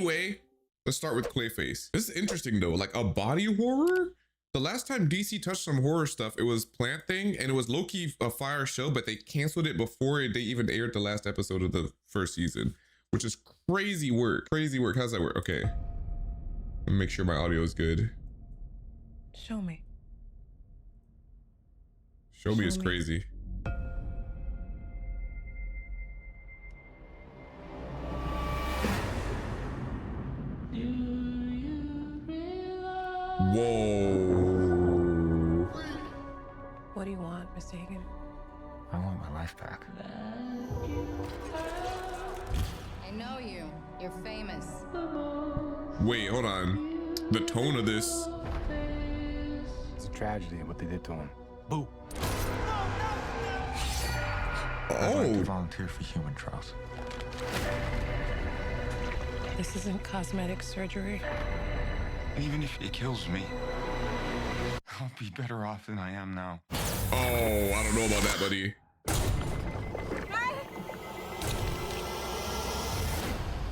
Anyway, let's start with Clayface. This is interesting though, like a body horror? The last time DC touched some horror stuff, it was Plant Thing, and it was low-key a fire show, but they canceled it before they even aired the last episode of the first season, which is crazy work. Crazy work. How's that work? Okay. Let me make sure my audio is good. Show me. Show me is crazy. Whoa. What do you want, Mr. Hagen? I want my life back. I know you. You're famous. Wait, hold on. The tone of this. It's a tragedy what they did to him. Boo. I'd like to volunteer for human trials. This isn't cosmetic surgery. Even if it kills me, I'll be better off than I am now. Oh, I don't know about that, buddy.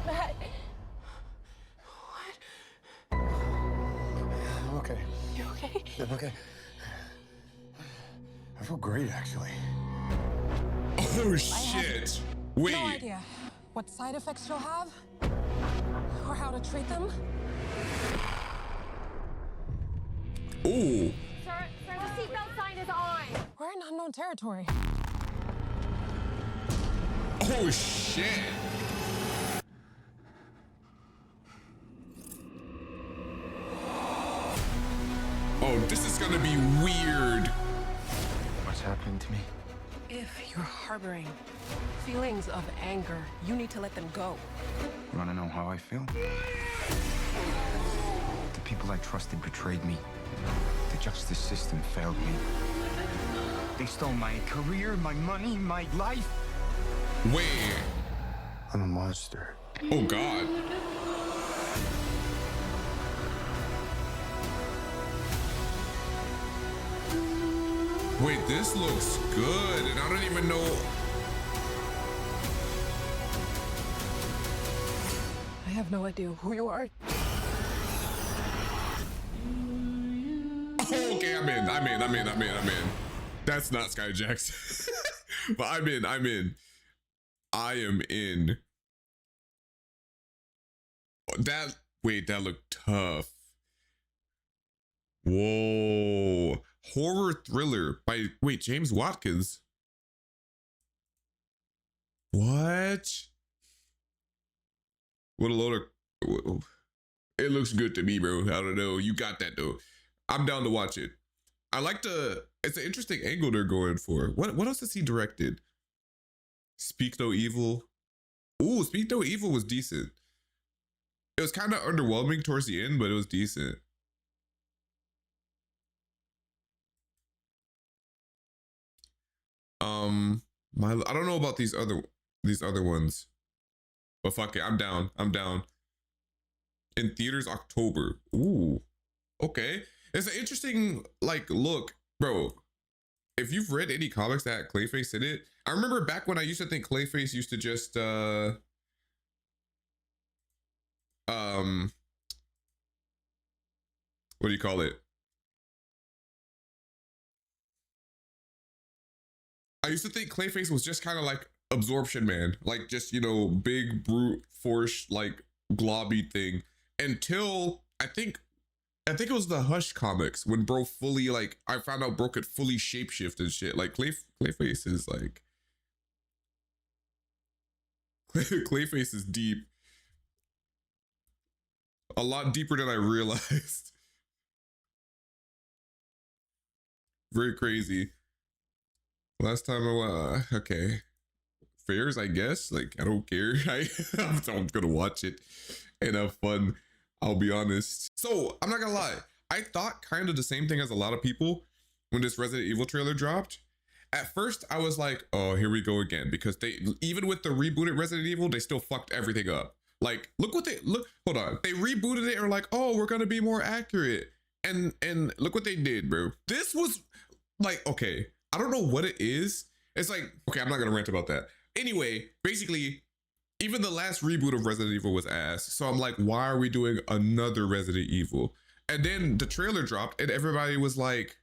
Matt. What? I'm okay. You okay? I'm okay. I feel great, actually. Oh, shit. Wait. No idea what side effects you'll have or how to treat them. Ooh. Sir, the seatbelt sign is on. We're in unknown territory. Oh, shit. Oh, this is gonna be weird. What's happening to me? If you're harboring feelings of anger, you need to let them go. You want to know how I feel? The people I trusted betrayed me. The justice system failed me. They stole my career, my money, my life. Wait. I'm a monster. Oh, God. Wait, this looks good, and I don't even know. I have no idea who you are. Okay, I'm in. That's not Sky Jackson. But I'm in. I am in. That looked tough. Whoa. Horror thriller by, James Watkins. What? What a load of, it looks good to me, bro. I don't know. You got that though. I'm down to watch it. I like it's an interesting angle they're going for. What else has he directed? Speak No Evil. Ooh, Speak No Evil was decent. It was kind of underwhelming towards the end, but it was decent. I don't know about these other ones, but fuck it, I'm down. In theaters October. Ooh, okay. It's an interesting look, bro. If you've read any comics that had Clayface in it, I remember back when I used to think Clayface used to just what do you call it? I used to think Clayface was just kind of like Absorption Man, like just, big brute force, globby thing, until I think it was the Hush comics when bro fully I found out bro could fully shapeshift and shit. Like Clayface is Clayface is deep. A lot deeper than I realized. Very crazy. Last time okay. Fairs, I guess. I don't care. I'm gonna watch it and have fun. I'll be honest. So I'm not gonna lie. I thought kind of the same thing as a lot of people when this Resident Evil trailer dropped. At first, I was like, oh, here we go again. Because even with the rebooted Resident Evil, they still fucked everything up. Look, hold on. They rebooted it and were like, oh, we're gonna be more accurate. And look what they did, bro. This was okay. I don't know what it is. It's okay, I'm not gonna rant about that. Anyway, basically, even the last reboot of Resident Evil was ass. So I'm like, why are we doing another Resident Evil? And then the trailer dropped and everybody was like,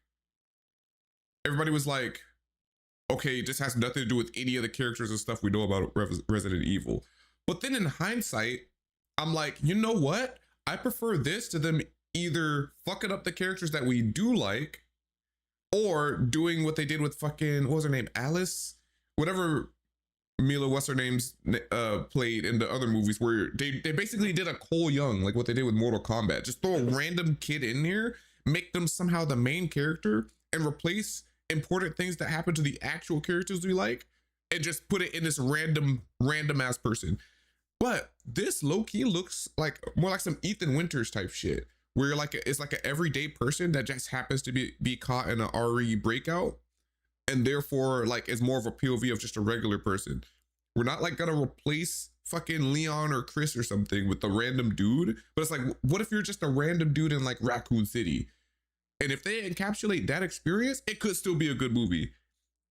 okay, this has nothing to do with any of the characters and stuff we know about Resident Evil. But then in hindsight, I'm like, you know what? I prefer this to them either fucking up the characters that we do like, or doing what they did with fucking, what was her name? Alice? Whatever Mila, what's her name's played in the other movies, where they basically did a Cole Young, like what they did with Mortal Kombat. Just throw a random kid in there, make them somehow the main character, and replace important things that happen to the actual characters we like, and just put it in this random ass person. But this low-key looks like more like some Ethan Winters type shit, where it's like an everyday person that just happens to be caught in an RE breakout, and therefore like is more of a POV of just a regular person. We're not like gonna replace fucking Leon or Chris or something with a random dude, but it's like, what if you're just a random dude in like Raccoon City? And if they encapsulate that experience, it could still be a good movie.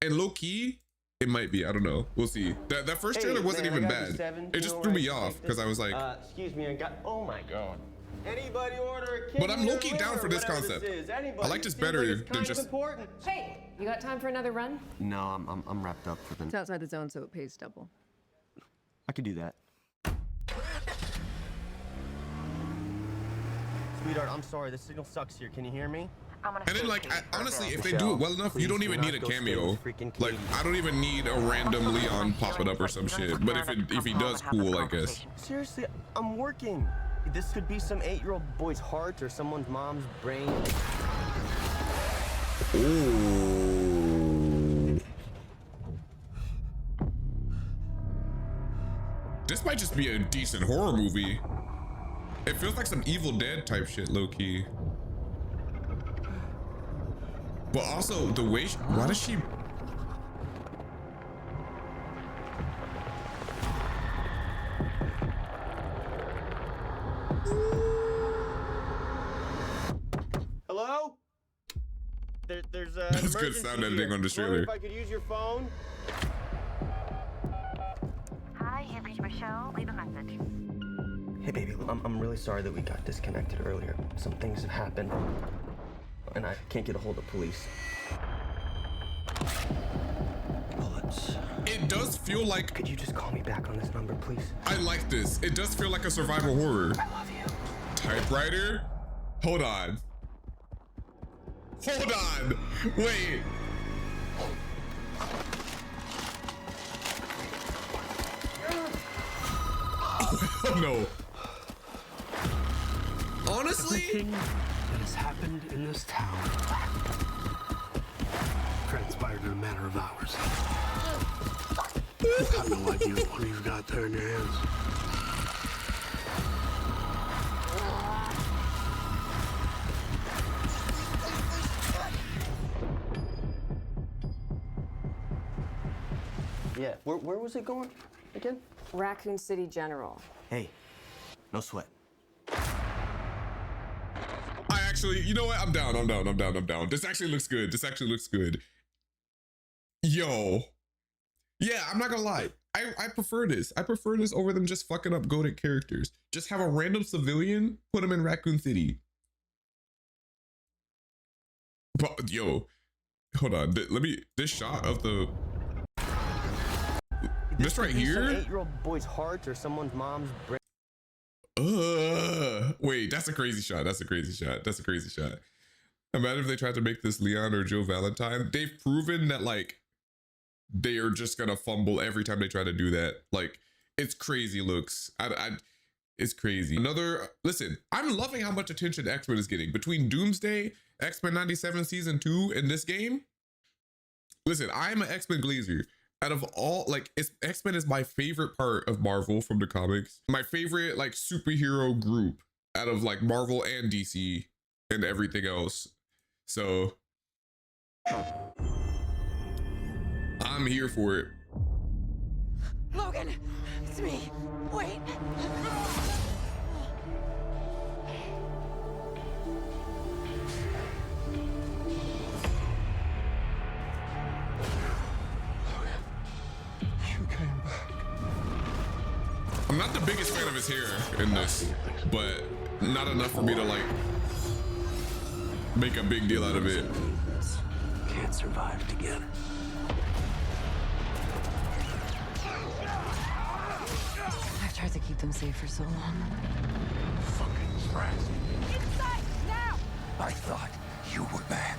And low key, it might be. I don't know. We'll see. That first trailer wasn't even bad. It just threw me off because I was like, excuse me, oh my god. Anybody order a kid? But I'm low key down for this concept. I like this better than just. Important. Hey, you got time for another run? No, I'm wrapped up for the. It's outside the zone, so it pays double. I could do that. Sweetheart, I'm sorry. The signal sucks here. Can you hear me? And then like, honestly, if they do it well enough, you don't even need a cameo. Like, I don't even need a random Leon popping up or some shit. But if he does, cool, I guess. Seriously, I'm working. This could be some 8-year-old boy's heart or someone's mom's brain. Ooh. This might just be a decent horror movie. It feels like some Evil Dead type shit, low key. But also the way why does she? Hello? There's a. That's good sound editing on this trailer. If I could use your phone. Hi, you've reached Michelle. Leave a message. Hey, baby. I'm really sorry that we got disconnected earlier. Some things have happened, and I can't get a hold of police. Bullets. It does feel like. Could you just call me back on this number, please? I like this. It does feel like a survival horror. I love you. Typewriter? Hold on. Hold on. Wait. Oh no. Honestly, everything that has happened in this town transpired in a matter of hours. You've got no idea what you've got there in your hands. Yeah, where was it going again? Raccoon City General. Hey, no sweat. I actually, you know what? I'm down. This actually looks good. Yo. Yeah, I'm not gonna lie. I prefer this. I prefer this over them just fucking up goated characters. Just have a random civilian, put him in Raccoon City. But yo, hold on. This shot of the this right here. Some 8-year-old boy's heart or someone's mom's brain. Wait, that's a crazy shot. Imagine if they tried to make this Leon or Joe Valentine. They've proven that like they are just gonna fumble every time they try to do that. Like, it's crazy looks. It's crazy. Listen, I'm loving how much attention X-Men is getting between Doomsday, X-Men 97 season 2, and this game. Listen, I'm an X-Men glazer. Out of all, like, X-Men is my favorite part of Marvel from the comics. My favorite, like, superhero group out of, like, Marvel and DC and everything else. So, I'm here for it. Logan, it's me. Wait. I'm not the biggest fan of his hair in this, but not enough for me to like make a big deal out of it. Can't survive together. I've tried to keep them safe for so long. Fucking stressed. Inside now! I thought you were back.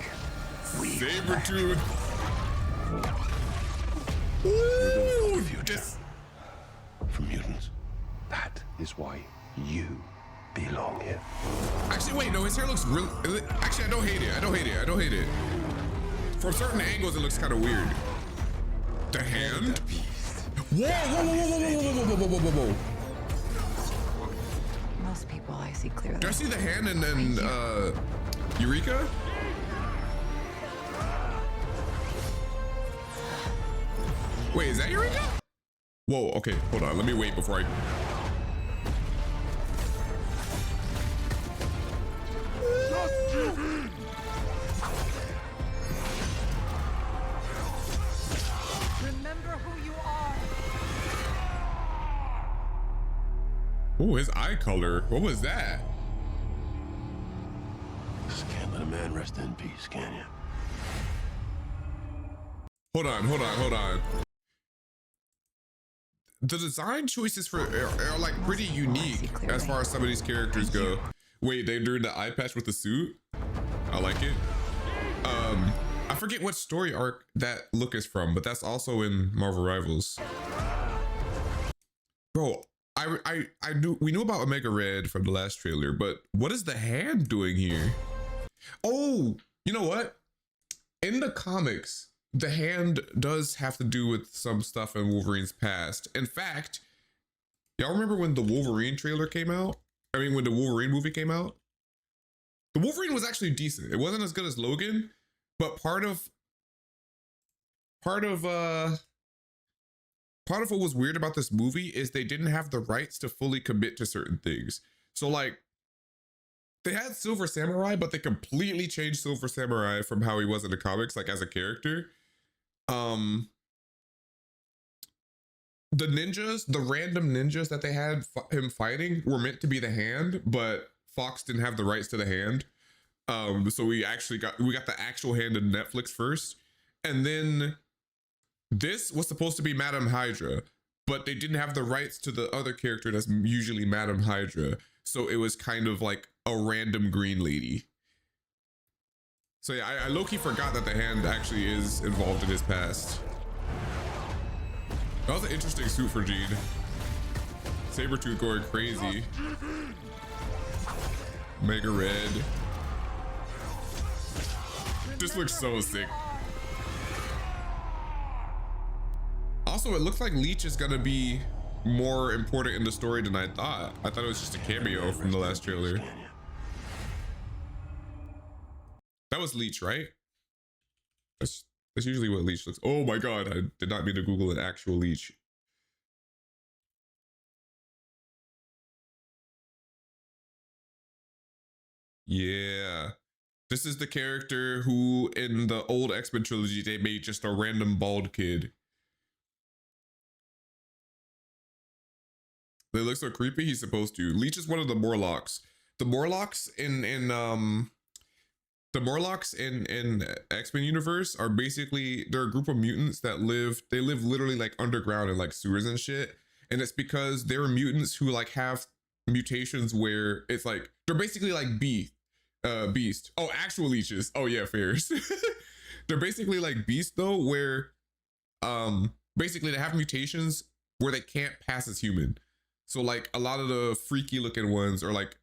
Sabretooth. Ooh, just For mutants. That is why you belong here. actually wait, no, his hair looks really. Actually, I don't hate it. I don't hate it. I don't hate it. From certain angles, it looks kind of weird. The hand. Whoa, whoa, whoa, whoa, whoa, whoa, whoa, whoa, whoa, whoa. Most people I see clearly. Do I see the hand and then Eureka? Wait, is that Eureka? Whoa, okay, hold on. Let me wait before I. Remember who you are. Oh, his eye color. What was that? Just can't let a man rest in peace, can you? Hold on, hold on, hold on. The design choices for are like pretty unique as far as some of these characters go. Wait, they doing the eye patch with the suit? I like it. I forget what story arc that look is from, but that's also in Marvel Rivals. Bro, we knew about Omega Red from the last trailer, but what is the hand doing here? Oh, you know what? In the comics, the hand does have to do with some stuff in Wolverine's past. In fact, y'all remember when the Wolverine trailer came out? I mean, when the Wolverine movie came out? The Wolverine was actually decent. It wasn't as good as Logan, but part of what was weird about this movie is they didn't have the rights to fully commit to certain things. So like, they had Silver Samurai, but they completely changed Silver Samurai from how he was in the comics, like as a character. The ninjas, the random ninjas that they had him fighting were meant to be the hand, but Fox didn't have the rights to the hand. So we got the actual hand in Netflix first. And then this was supposed to be Madame Hydra, but they didn't have the rights to the other character that's usually Madame Hydra. So it was kind of like a random green lady. So yeah, I low-key forgot that the hand actually is involved in his past. That was an interesting suit for Jean. Sabretooth going crazy. Mega Red. This looks so sick. Also, it looks like Leech is gonna be more important in the story than I thought. I thought it was just a cameo from the last trailer. That was Leech, right? That's usually what Leech looks. Oh my god, I did not mean to Google an actual Leech. Yeah. This is the character who in the old X-Men trilogy they made just a random bald kid. They look so creepy, he's supposed to. Leech is one of the Morlocks. The Morlocks in X-Men universe are basically, they're a group of mutants that live literally like underground in like sewers and shit. And it's because they're mutants who like have mutations where it's like, they're basically like beast. Oh, actual leeches. Oh yeah, fairs. They're basically like beast though, where basically they have mutations where they can't pass as human. So like a lot of the freaky looking ones are like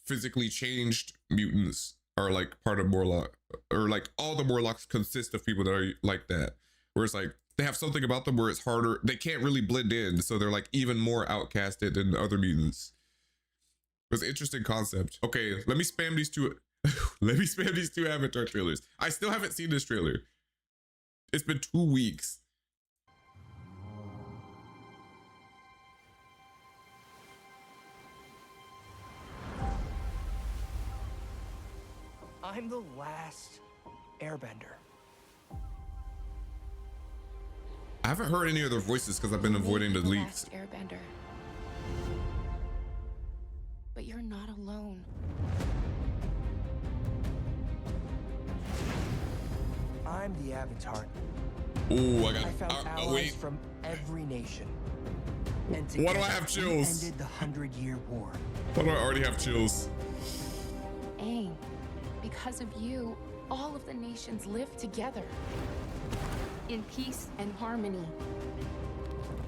physically changed mutants are like part of Morlock, or like all the Morlocks consist of people that are like that, where it's like they have something about them where it's harder, they can't really blend in, so they're like even more outcasted than other mutants. It was an interesting concept. Okay, let me spam these two Avatar trailers. I still haven't seen this trailer. It's been 2 weeks. I'm the last airbender. I haven't heard any of their voices because I've been avoiding the leaks. Airbender. you're not alone. I'm the Avatar. Ooh, I I found got. allies Wait. from every nation. And Why do I together, have we chills? ended the 100-year war. Why do I already have chills? Aang, because of you, all of the nations live together. In peace and harmony.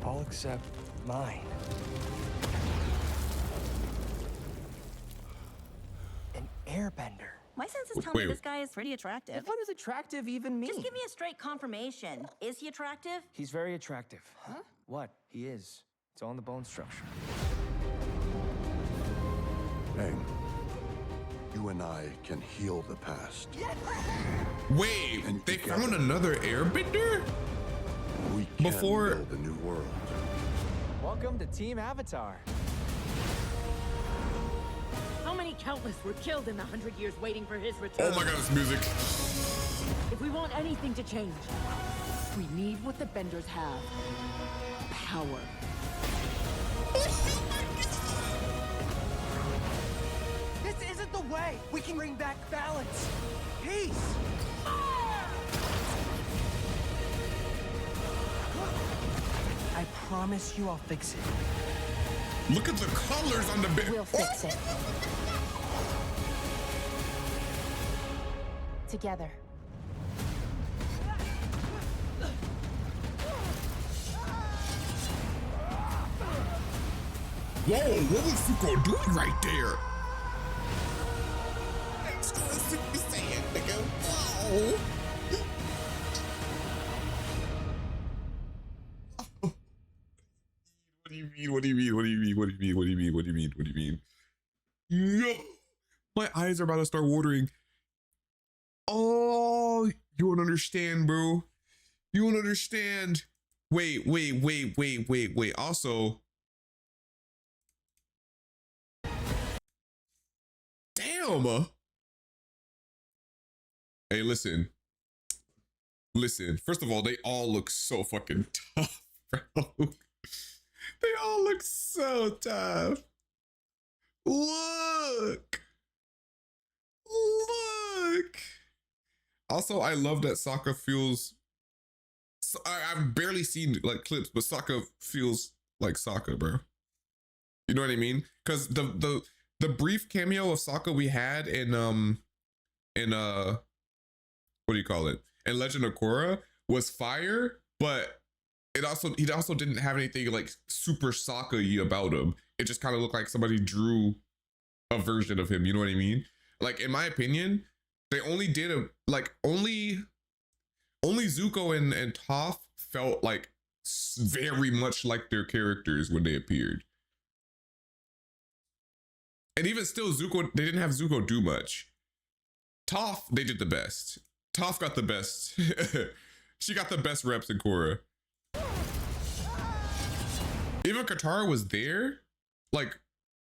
All except mine. An airbender. My senses tell me this guy is pretty attractive. What does attractive even mean? Just give me a straight confirmation. Is he attractive? He's very attractive. Huh? What? He is. It's all in the bone structure. Aang, you and I can heal the past. Wait, And they together, found another airbender? we can Before- build a new world. Welcome to Team Avatar. How many countless were killed in the 100 years waiting for his return? Oh my god, this music. If we want anything to change, we need what the Benders have. Power. This isn't the way! We can bring back balance! Peace! I promise you I'll fix it. Look at the colors on the bed. We'll fix it. Together. Whoa, what was Zuko doing right there? That's what Super Saiyan, nigga. Whoa. What do you mean? What do you mean? What do you mean? What do you mean? What do you mean? What do you mean? What do you mean? No, my eyes are about to start watering. Oh, you won't understand, bro. You won't understand. Wait. Also, damn. Hey, listen. First of all, they all look so fucking tough, bro. They all look so tough. Look. Also, I love that Sokka feels. I've barely seen like clips, but Sokka feels like Sokka, bro. You know what I mean? Because the brief cameo of Sokka we had in what do you call it? In Legend of Korra was fire, but he also didn't have anything like super Sokka-y about him. It just kind of looked like somebody drew a version of him. You know what I mean? Like, in my opinion, they only did only Zuko and Toph felt like very much like their characters when they appeared. And even still, they didn't have Zuko do much. Toph, they did the best. Toph got the best. She got the best reps in Korra. Even Katara was there, like,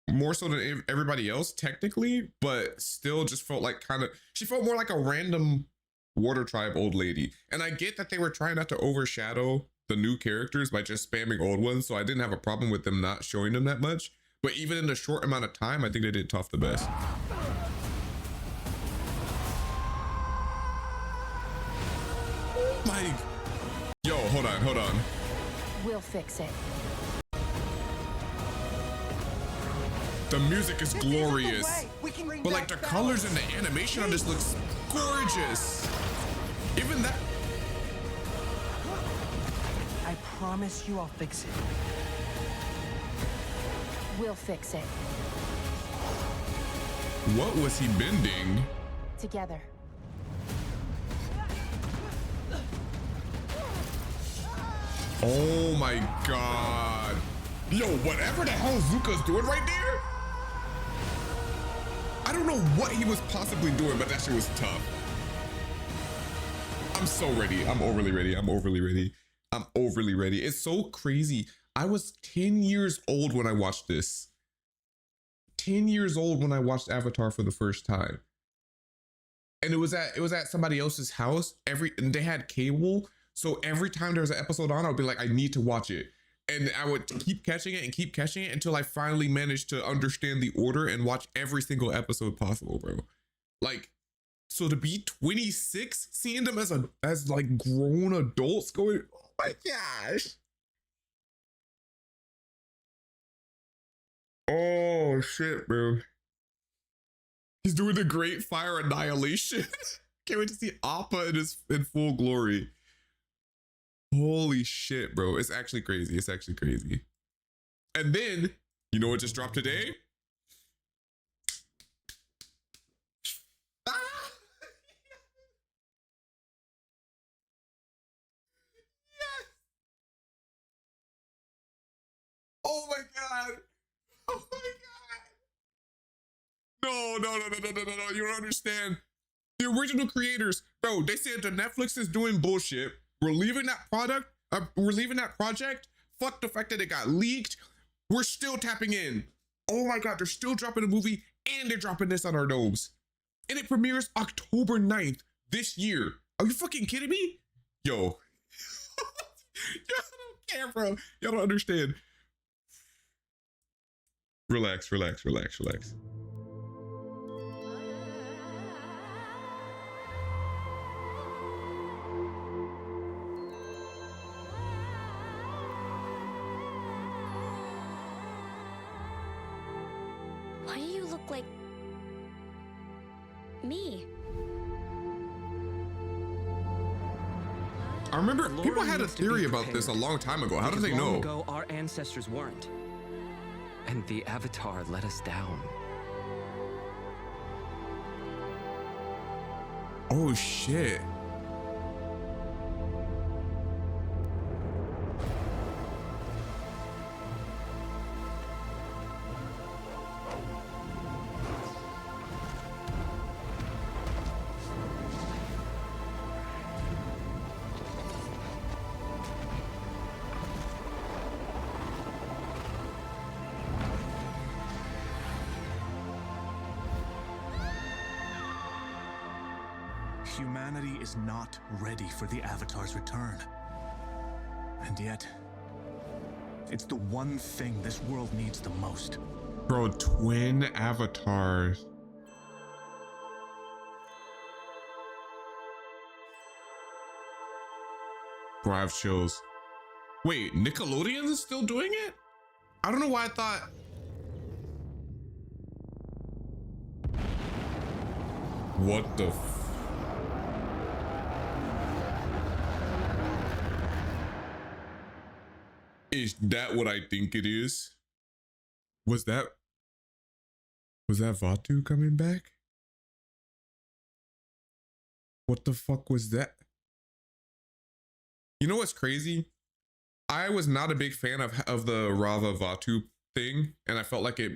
more so than everybody else, technically, but still just felt like she felt more like a random Water Tribe old lady. And I get that they were trying not to overshadow the new characters by just spamming old ones, so I didn't have a problem with them not showing them that much. But even in the short amount of time, I think they did Toph the best. Oh my... Yo, hold on. We'll fix it. The music is glorious, but like the colors and the animation on this looks gorgeous. Even that. I promise you I'll fix it. We'll fix it. What was he bending? Together. Oh my god. Yo, whatever the hell Zuko's doing right there, I don't know what he was possibly doing, but that shit was tough. I'm so ready. I'm overly ready. It's so crazy. I was 10 years old when I watched this. 10 years old when I watched Avatar for the first time. And it was at somebody else's house. And they had cable. So every time there was an episode on, I would be like, I need to watch it. And I would keep catching it and keep catching it until I finally managed to understand the order and watch every single episode possible, bro. Like, so to be 26, seeing them as like grown adults going, oh my gosh. Oh shit, bro. He's doing the Great Fire Annihilation. Can't wait to see Appa in full glory. Holy shit, bro. It's actually crazy. It's actually crazy. And then, you know what just dropped today? Ah! Yes! Oh my god. Oh my god. No. You don't understand. The original creators, bro, they said that Netflix is doing bullshit. We're leaving that product. We're leaving that project. Fuck the fact that it got leaked. We're still tapping in. Oh my god, they're still dropping a movie and they're dropping this on our domes. And it premieres October 9th this year. Are you fucking kidding me? Yo. Y'all don't care, bro. Y'all don't understand. Relax. Why do you look like me? I remember people had a theory about this a long time ago. How did they know? Long ago, our ancestors weren't. And the Avatar let us down. Oh shit. Humanity is not ready for the Avatar's return. And yet, it's the one thing this world needs the most. Bro, twin avatars. Bro, I have chills. Wait, Nickelodeon is still doing it? I don't know why I thought... What the f... Is that what I think it is? Was that Vaatu coming back? What the fuck was that? You know what's crazy? I was not a big fan of the Rava Vaatu thing, and I felt like it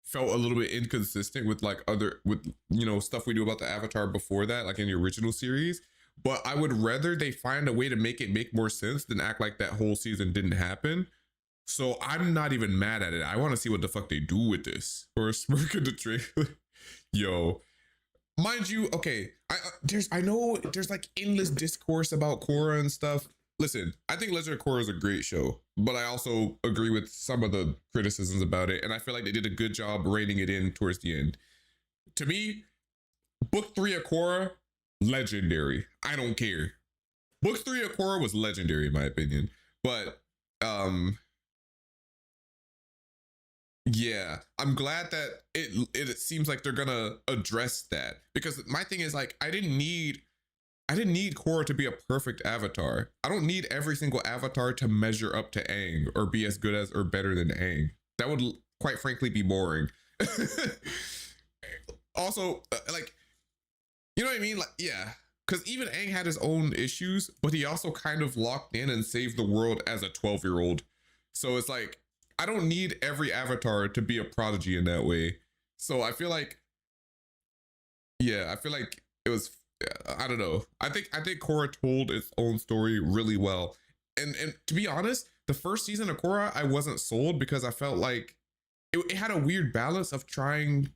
felt a little bit inconsistent with like you know, stuff we do about the Avatar before that, like in the original series. But I would rather they find a way to make it make more sense than act like that whole season didn't happen. So I'm not even mad at it. I want to see what the fuck they do with this. Or a smirk in the trailer. Yo, mind you, okay, I know there's like endless discourse about Korra and stuff. Listen, I think Legend of Korra is a great show, but I also agree with some of the criticisms about it, and I feel like they did a good job reining it in towards the end. To me, book 3 of Korra, legendary. I don't care. Book 3 of Korra was legendary in my opinion, but yeah, I'm glad that it seems like they're gonna address that, because my thing is like I didn't need Korra to be a perfect avatar. I don't need every single avatar to measure up to Aang or be as good as or better than Aang. That would quite frankly be boring. Also, like, you know what I mean? Like, yeah, because even Aang had his own issues, but he also kind of locked in and saved the world as a 12-year-old. So it's like, I don't need every avatar to be a prodigy in that way. So I feel like, yeah, I feel like it was, I don't know. I think Korra told its own story really well. And to be honest, the first season of Korra, I wasn't sold because I felt like it had a weird balance of trying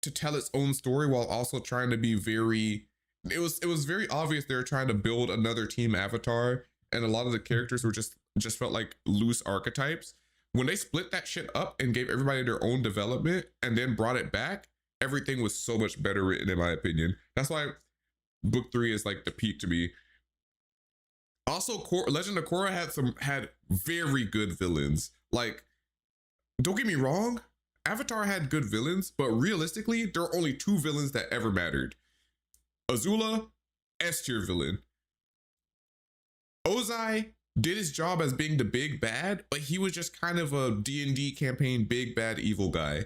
to tell its own story while also trying to be very, it was very obvious they were trying to build another team Avatar, and a lot of the characters were just just felt like loose archetypes. When they split that shit up and gave everybody their own development and then brought it back, everything was so much better written, in my opinion. That's why book 3 is like the peak to me. Also, Legend of Korra had very good villains. Like, don't get me wrong, Avatar had good villains, but realistically, there are only 2 villains that ever mattered. Azula, S-tier villain. Ozai did his job as being the big bad, but he was just kind of a D&D campaign big bad evil guy.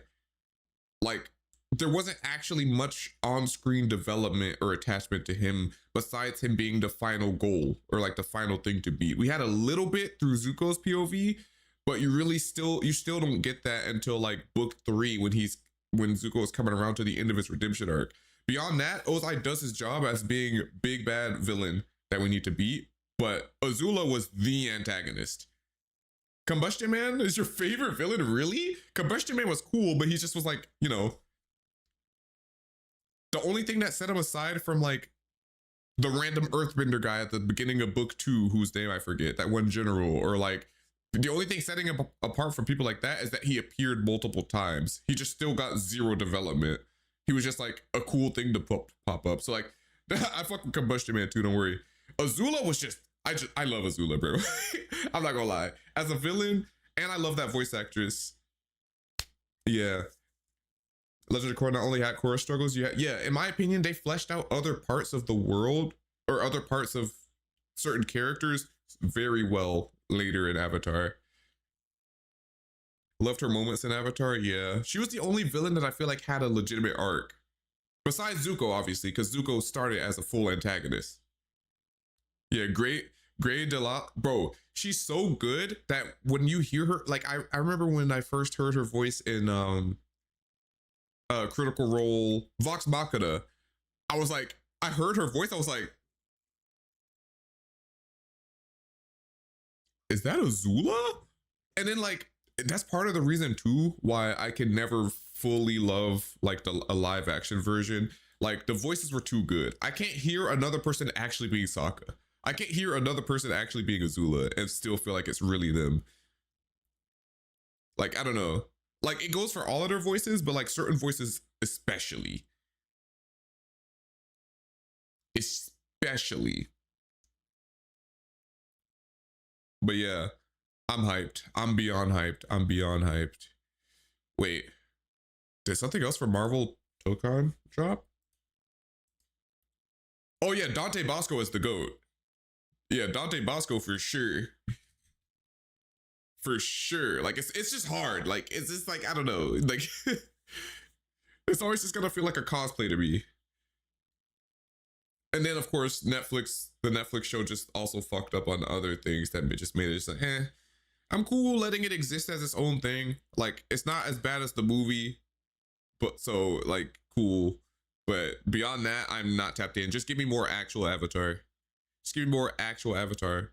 Like, there wasn't actually much on-screen development or attachment to him besides him being the final goal or like the final thing to beat. We had a little bit through Zuko's POV, but you still don't get that until like book 3 when Zuko is coming around to the end of his redemption arc. Beyond that, Ozai does his job as being big bad villain that we need to beat, but Azula was the antagonist. Combustion Man is your favorite villain, really? Combustion Man was cool, but he just was like, you know, the only thing that set him aside from like the random earthbender guy at the beginning of book 2, whose name I forget, that one general, or like the only thing setting him apart from people like that is that he appeared multiple times. He just still got 0 development. He was just like a cool thing to pop up. So like, I fuck with Combustion Man too, don't worry. Azula was just, I love Azula, bro. I'm not gonna lie. As a villain, and I love that voice actress. Yeah. Legend of Korra not only had Korra struggles, yeah, in my opinion, they fleshed out other parts of the world or other parts of certain characters very well later in Avatar. Loved her moments in Avatar, yeah. She was the only villain that I feel like had a legitimate arc. Besides Zuko, obviously, because Zuko started as a full antagonist. Yeah, Grey Delac, bro, she's so good that when you hear her, like I remember when I first heard her voice in Critical Role Vox Machina, I was like, I heard her voice, I was like, is that Azula? And then like, that's part of the reason too why I can never fully love like a live action version. Like the voices were too good. I can't hear another person actually being Sokka. I can't hear another person actually being Azula and still feel like it's really them. Like, I don't know. Like it goes for all of their voices, but like certain voices especially. Especially. But yeah, I'm hyped. I'm beyond hyped. I'm beyond hyped. Wait, did something else for Marvel Tokon drop? Oh yeah, Dante Bosco is the GOAT. Yeah, Dante Bosco for sure. For sure. Like it's just hard. Like it's just like, I don't know. Like it's always just gonna feel like a cosplay to me. And then of course the Netflix show just also fucked up on other things that just made it just like, I'm cool letting it exist as its own thing. Like it's not as bad as the movie, but so like cool. But beyond that, I'm not tapped in. Just give me more actual Avatar. Just give me more actual Avatar.